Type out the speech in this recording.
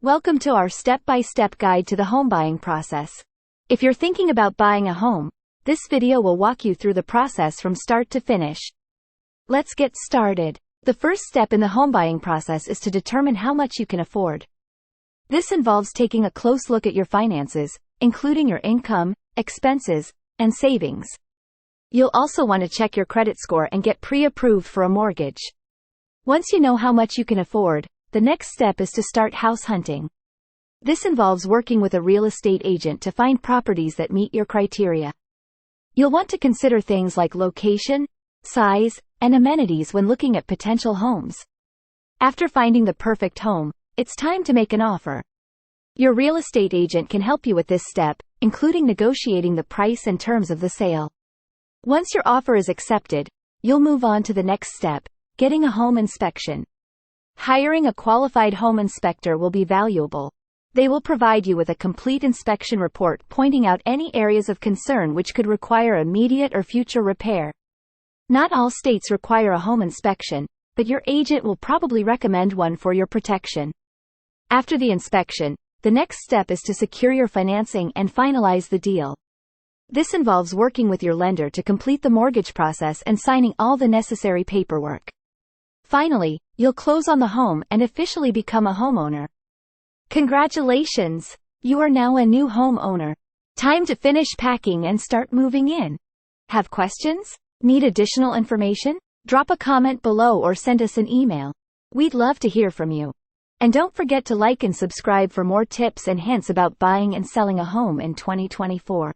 Welcome to our step-by-step guide to the home buying process. If you're thinking about buying a home, this video will walk you through the process from start to finish. Let's get started. The first step in the home buying process is to determine how much you can afford. This involves taking a close look at your finances, including your income, expenses, and savings. You'll also want to check your credit score and get pre-approved for a mortgage. Once you know how much you can afford, the next step is to start house hunting. This involves working with a real estate agent to find properties that meet your criteria. You'll want to consider things like location, size, and amenities when looking at potential homes. After finding the perfect home, it's time to make an offer. Your real estate agent can help you with this step, including negotiating the price and terms of the sale. Once your offer is accepted, you'll move on to the next step, getting a home inspection. Hiring a qualified home inspector will be valuable. They will provide you with a complete inspection report pointing out any areas of concern which could require immediate or future repair. Not all states require a home inspection, but your agent will probably recommend one for your protection. After the inspection, the next step is to secure your financing and finalize the deal. This involves working with your lender to complete the mortgage process and signing all the necessary paperwork. Finally, you'll close on the home and officially become a homeowner. Congratulations! You are now a new homeowner. Time to finish packing and start moving in. Have questions? Need additional information? Drop a comment below or send us an email. We'd love to hear from you. And don't forget to like and subscribe for more tips and hints about buying and selling a home in 2024.